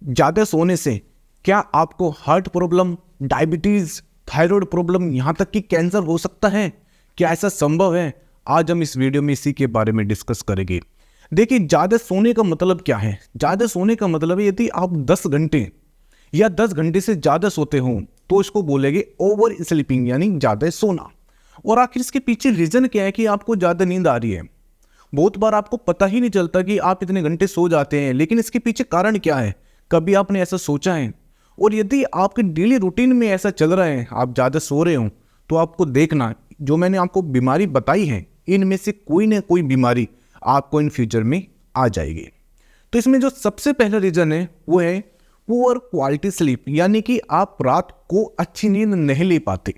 ज़्यादा सोने से क्या आपको heart problem, diabetes, thyroid problem, यहाँ तक कि कैंसर हो सकता है? क्या ऐसा संभव है? आज हम इस वीडियो में इसी के बारे में डिस्कस करेंगे। देखिए, ज़्यादा सोने का मतलब क्या है? ज़्यादा सोने का मतलब है यदि आप 10 घंटे या 10 घंटे से ज़्यादा सोते हो तो इसको बोलेंगे ओवर स्लीपिंग, यानी ज़्यादा सोना। और आखिर इसके पीछे रीज़न क्या है कि आपको ज़्यादा नींद आ रही है? बहुत बार आपको पता ही नहीं चलता कि आप इतने घंटे सो जाते हैं, लेकिन इसके पीछे कारण क्या है? कभी आपने ऐसा सोचा है? और यदि आपके डेली रूटीन में ऐसा चल रहा है, आप ज़्यादा सो रहे हो, तो आपको देखना, जो मैंने आपको बीमारी बताई है इनमें से कोई ना कोई बीमारी आपको इन फ्यूचर में आ जाएगी। तो इसमें जो सबसे पहला रीज़न है वो है पुअर क्वालिटी स्लीप, यानी कि आप रात को अच्छी नींद नहीं ले पाते।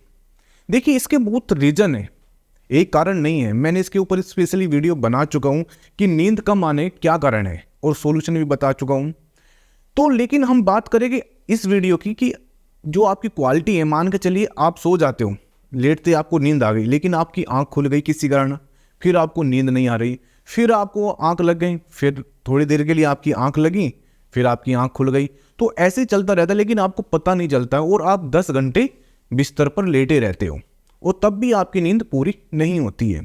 देखिए, इसके बहुत रीज़न है, एक कारण नहीं है। मैंने इसके ऊपर स्पेशली वीडियो बना चुका हूँ कि नींद कम आने क्या कारण है, और सॉल्यूशन भी बता चुका हूँ। तो लेकिन हम बात करेंगे इस वीडियो की कि जो आपकी क्वालिटी है, मान के चलिए आप सो जाते हो, लेटते आपको नींद आ गई, लेकिन आपकी आंख खुल गई किसी कारण, फिर आपको नींद नहीं आ रही, फिर आपको आंख लग गई, फिर थोड़ी देर के लिए आपकी आंख लगी, फिर आपकी आंख खुल गई। तो ऐसे ही चलता रहता है, लेकिन आपको पता नहीं चलता, और आप 10 घंटे बिस्तर पर लेटे रहते हो और तब भी आपकी नींद पूरी नहीं होती है।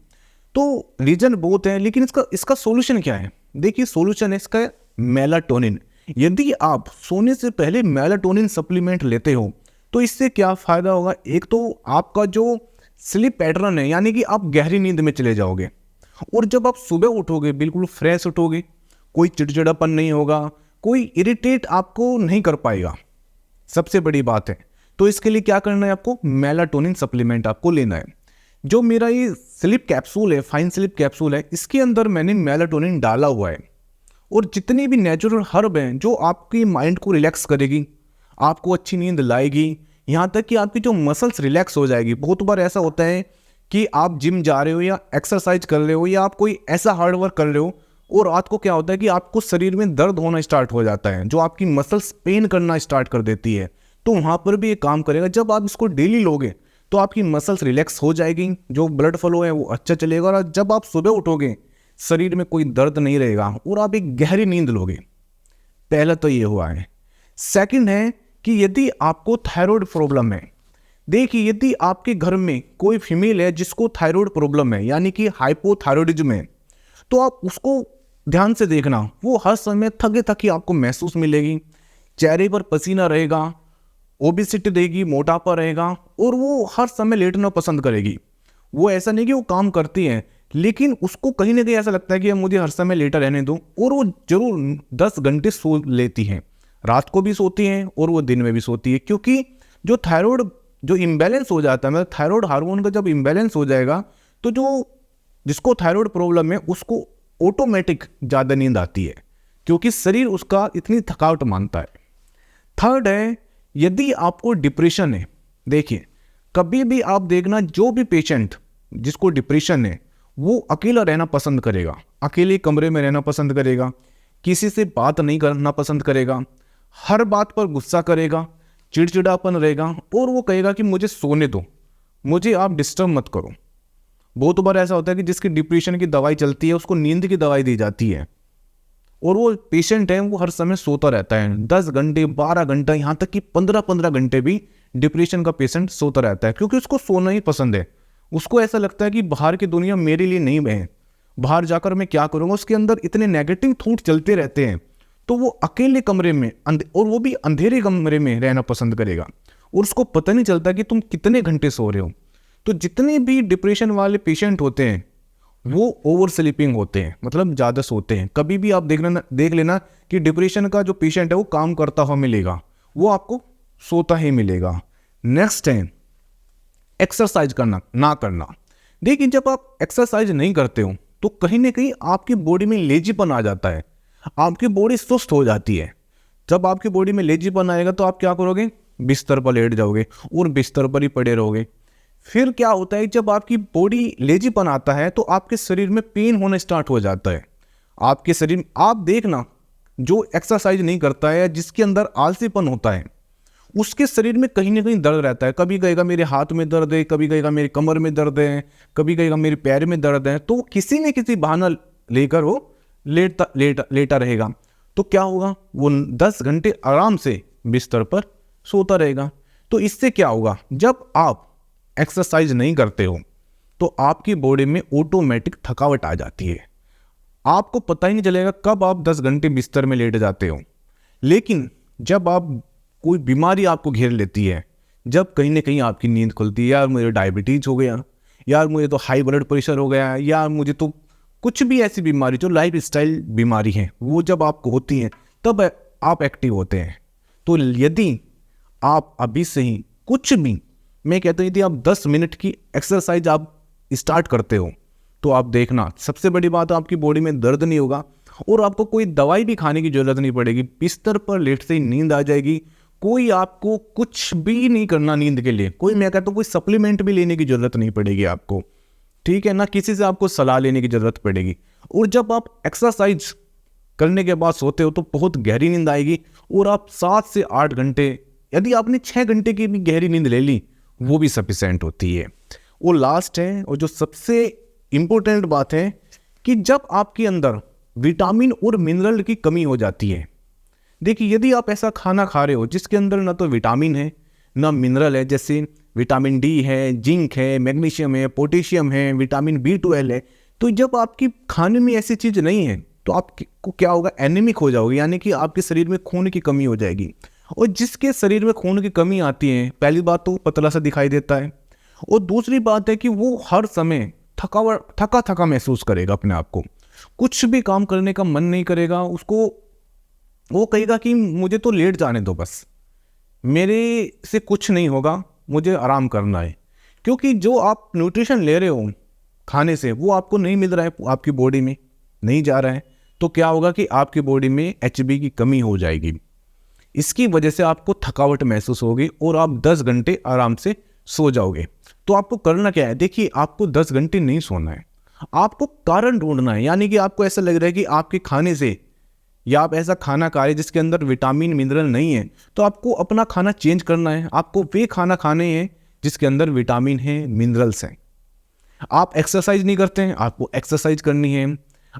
तो रीजन बहुत है, लेकिन इसका सॉल्यूशन क्या है? देखिए, सॉल्यूशन है इसका मेलाटोनिन। यदि आप सोने से पहले मेलाटोनिन सप्लीमेंट लेते हो तो इससे क्या फ़ायदा होगा? एक तो आपका जो स्लीप पैटर्न है, यानी कि आप गहरी नींद में चले जाओगे, और जब आप सुबह उठोगे बिल्कुल फ्रेश उठोगे, कोई चिड़चिड़ापन नहीं होगा, कोई इरिटेट आपको नहीं कर पाएगा, सबसे बड़ी बात है। तो इसके लिए क्या करना है? आपको मेलाटोनिन सप्लीमेंट आपको लेना है। जो मेरा ये स्लीप कैप्सूल है, फाइन स्लीप कैप्सूल है, इसके अंदर मैंने मेलाटोनिन डाला हुआ है, और जितनी भी नेचुरल हर्ब हैं जो आपकी माइंड को रिलैक्स करेगी, आपको अच्छी नींद लाएगी, यहाँ तक कि आपकी जो मसल्स रिलैक्स हो जाएगी। बहुत बार ऐसा होता है कि आप जिम जा रहे हो या एक्सरसाइज कर रहे हो या आप कोई ऐसा हार्ड वर्क कर रहे हो, और रात को क्या होता है कि आपको शरीर में दर्द होना स्टार्ट हो जाता है, जो आपकी मसल्स पेन करना स्टार्ट कर देती है। तो वहाँ पर भी ये काम करेगा। जब आप इसको डेली लोगे तो आपकी मसल्स रिलैक्स हो जाएगी, जो ब्लड फ्लो है वो अच्छा चलेगा, और जब आप सुबह उठोगे शरीर में कोई दर्द नहीं रहेगा और आप एक गहरी नींद लोगे। पहला तो ये हुआ है। सेकंड है कि यदि आपको थायराइड प्रॉब्लम है, देखिए, यदि आपके घर में कोई फीमेल है जिसको थायराइड प्रॉब्लम है, यानी कि हाइपोथायराइडिज्म है, तो आप उसको ध्यान से देखना, वो हर समय थके थकी आपको महसूस मिलेगी, चेहरे पर पसीना रहेगा, ओबेसिटी रहेगी, मोटापा रहेगा, और वो हर समय लेटना पसंद करेगी। वो ऐसा नहीं कि वो काम करती है, लेकिन उसको कहीं ना कहीं ऐसा लगता है कि अब मुझे हर समय लेटा रहने दो, और वो जरूर 10 घंटे सो लेती हैं, रात को भी सोती हैं और वो दिन में भी सोती है। क्योंकि जो थायराइड जो इम्बैलेंस हो जाता है, मतलब थायराइड हार्मोन का जब इम्बैलेंस हो जाएगा, तो जिसको थायराइड प्रॉब्लम है उसको ऑटोमेटिक ज़्यादा नींद आती है, क्योंकि शरीर उसका इतनी थकावट मानता है। थर्ड है, यदि आपको डिप्रेशन है, देखिए, कभी भी आप देखना, जो भी पेशेंट जिसको डिप्रेशन है वो अकेला रहना पसंद करेगा, अकेले कमरे में रहना पसंद करेगा, किसी से बात नहीं करना पसंद करेगा, हर बात पर गुस्सा करेगा, चिड़चिड़ापन रहेगा, और वो कहेगा कि मुझे सोने दो, मुझे आप डिस्टर्ब मत करो। बहुत बार ऐसा होता है कि जिसकी डिप्रेशन की दवाई चलती है उसको नींद की दवाई दी जाती है, और वो पेशेंट है वो हर समय सोता रहता है, 10 घंटे 12 घंटा, यहाँ तक कि 15-15 घंटे भी डिप्रेशन का पेशेंट सोता रहता है, क्योंकि उसको सोना ही पसंद है। उसको ऐसा लगता है कि बाहर की दुनिया मेरे लिए नहीं है, बाहर जाकर मैं क्या करूँगा। उसके अंदर इतने नेगेटिव थॉट चलते रहते हैं, तो वो अकेले कमरे में, और वो भी अंधेरे कमरे में रहना पसंद करेगा, और उसको पता नहीं चलता कि तुम कितने घंटे सो रहे हो। तो जितने भी डिप्रेशन वाले पेशेंट होते हैं वो ओवर स्लीपिंग होते हैं, मतलब ज़्यादा सोते हैं। कभी भी आप देख लेना कि डिप्रेशन का जो पेशेंट है वो काम करता हुआ मिलेगा, वो आपको सोता ही मिलेगा। नेक्स्ट है एक्सरसाइज करना ना करना। देखिए, जब आप एक्सरसाइज नहीं करते हो तो कहीं ना कहीं आपकी बॉडी में लेजीपन आ जाता है, आपकी बॉडी सुस्त हो जाती है। जब आपकी बॉडी में लेजीपन आएगा तो आप क्या करोगे? बिस्तर पर लेट जाओगे और बिस्तर पर ही पड़े रहोगे। फिर क्या होता है, जब आपकी बॉडी लेजीपन आता है तो आपके शरीर में पेन होना स्टार्ट हो जाता है। आपके शरीर, आप देखना, जो एक्सरसाइज नहीं करता है, जिसके अंदर आलसीपन होता है, उसके शरीर में कहीं ना कहीं दर्द रहता है। कभी कहेगा मेरे हाथ में दर्द है, कभी कहेगा मेरी कमर में दर्द है, कभी कहेगा मेरे पैर में दर्द है। तो किसी न किसी बहाना लेकर वो लेटा रहेगा। तो क्या होगा, वो 10 घंटे आराम से बिस्तर पर सोता रहेगा। तो इससे क्या होगा, जब आप एक्सरसाइज नहीं करते हो तो आपकी बॉडी में ऑटोमेटिक थकावट आ जाती है। आपको पता ही नहीं चलेगा कब आप 10 घंटे बिस्तर में लेट जाते हो। लेकिन जब आप कोई बीमारी आपको घेर लेती है, जब कहीं ना कहीं आपकी नींद खुलती है, यार मुझे डायबिटीज हो गया, यार मुझे तो हाई ब्लड प्रेशर हो गया, यार मुझे तो कुछ भी ऐसी बीमारी जो लाइफ स्टाइल बीमारी है, वो जब आपको होती है तब आप एक्टिव होते हैं। तो यदि आप अभी से ही कुछ भी, मैं कहता हूँ यदि आप 10 मिनट की एक्सरसाइज आप स्टार्ट करते हो तो आप देखना, सबसे बड़ी बात आपकी बॉडी में दर्द नहीं होगा और आपको कोई दवाई भी खाने की जरूरत नहीं पड़ेगी। बिस्तर पर लेटते ही नींद आ जाएगी। कोई आपको कुछ भी नहीं करना नींद के लिए, कोई, मैं कहता हूँ कोई सप्लीमेंट भी लेने की जरूरत नहीं पड़ेगी आपको, ठीक है ना, किसी से आपको सलाह लेने की जरूरत पड़ेगी। और जब आप एक्सरसाइज करने के बाद सोते हो तो बहुत गहरी नींद आएगी और आप 7 से 8 घंटे, यदि आपने 6 घंटे की भी गहरी नींद ले ली वो भी सफिशिएंट होती है। वो लास्ट है और जो सबसे इंपॉर्टेंट बात है कि जब आपके अंदर विटामिन और मिनरल की कमी हो जाती है, देखिए यदि आप ऐसा खाना खा रहे हो जिसके अंदर ना तो विटामिन है ना मिनरल है, जैसे विटामिन डी है, जिंक है, मैग्नीशियम है, पोटेशियम है, विटामिन B12 है, तो जब आपकी खाने में ऐसी चीज़ नहीं है तो आपको क्या होगा, एनीमिक हो जाओगे, यानी कि आपके शरीर में खून की कमी हो जाएगी। और जिसके शरीर में खून की कमी आती है, पहली बात तो पतला सा दिखाई देता है और दूसरी बात है कि वो हर समय थका थका महसूस करेगा अपने आप को, कुछ भी काम करने का मन नहीं करेगा उसको, वो कहेगा कि मुझे तो लेट जाने दो, बस मेरे से कुछ नहीं होगा, मुझे आराम करना है। क्योंकि जो आप न्यूट्रिशन ले रहे हो खाने से वो आपको नहीं मिल रहा है, आपकी बॉडी में नहीं जा रहा है, तो क्या होगा कि आपकी बॉडी में HB की कमी हो जाएगी। इसकी वजह से आपको थकावट महसूस होगी और आप 10 घंटे आराम से सो जाओगे। तो आपको करना क्या है, देखिए आपको 10 घंटे नहीं सोना है, आपको कारण ढूंढना है। यानी कि आपको ऐसा लग रहा है कि आपके खाने से, या आप ऐसा खाना खा रहे हैं जिसके अंदर विटामिन मिनरल नहीं है, तो आपको अपना खाना चेंज करना है। आपको वे खाना खाने हैं जिसके अंदर विटामिन है, मिनरल्स हैं। आप एक्सरसाइज नहीं करते हैं, आपको एक्सरसाइज करनी है।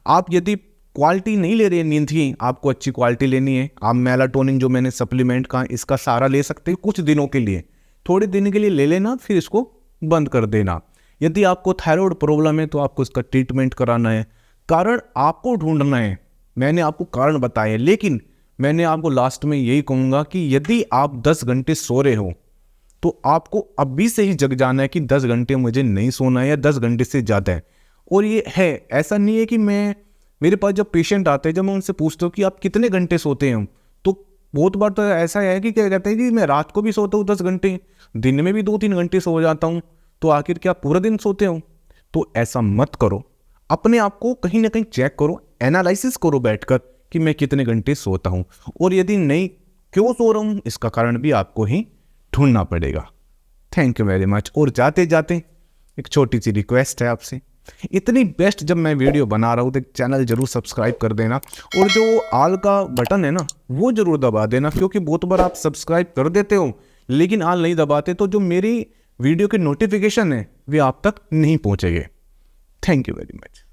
आप यदि क्वालिटी नहीं ले रहे हैं नींद की, आपको अच्छी क्वालिटी लेनी है। आप मेलाटोनिन जो मैंने सप्लीमेंट कहा, इसका सहारा ले सकते हैं कुछ दिनों के लिए, थोड़े दिन के लिए ले लेना, फिर इसको बंद कर देना। यदि आपको थायराइड प्रॉब्लम है तो आपको इसका ट्रीटमेंट कराना है। कारण आपको ढूंढना है, मैंने आपको कारण बताए, लेकिन मैंने आपको लास्ट में यही कहूँगा कि यदि आप 10 घंटे सो रहे हो तो आपको अभी से ही जग जाना है कि 10 घंटे मुझे नहीं सोना है या 10 घंटे से ज़्यादा है। और ये है, ऐसा नहीं है कि मेरे पास जब पेशेंट आते हैं, जब मैं उनसे पूछता हूँ कि आप कितने घंटे सोते हैं, तो बहुत बार तो ऐसा है कि क्या कहते हैं कि मैं रात को भी सोता हूँ 10 घंटे, दिन में भी 2-3 घंटे सो जाता हूँ, तो आखिर क्या पूरा दिन सोते हो? तो ऐसा मत करो, अपने आप को कहीं ना कहीं चेक करो, एनालिसिस करो बैठकर कि मैं कितने घंटे सोता हूँ, और यदि नहीं क्यों सो रहा हूँ इसका कारण भी आपको ही ढूंढना पड़ेगा। Thank you very much. और जाते जाते एक छोटी सी रिक्वेस्ट है आपसे, इतनी बेस्ट जब मैं वीडियो बना रहा हूँ तो चैनल जरूर सब्सक्राइब कर देना, और जो ऑल का बटन है ना वो जरूर दबा देना, क्योंकि बहुत बार आप सब्सक्राइब कर देते हो लेकिन ऑल नहीं दबाते, तो जो मेरी वीडियो के नोटिफिकेशन है वे आप तक नहीं पहुँचेंगे। Thank you very much.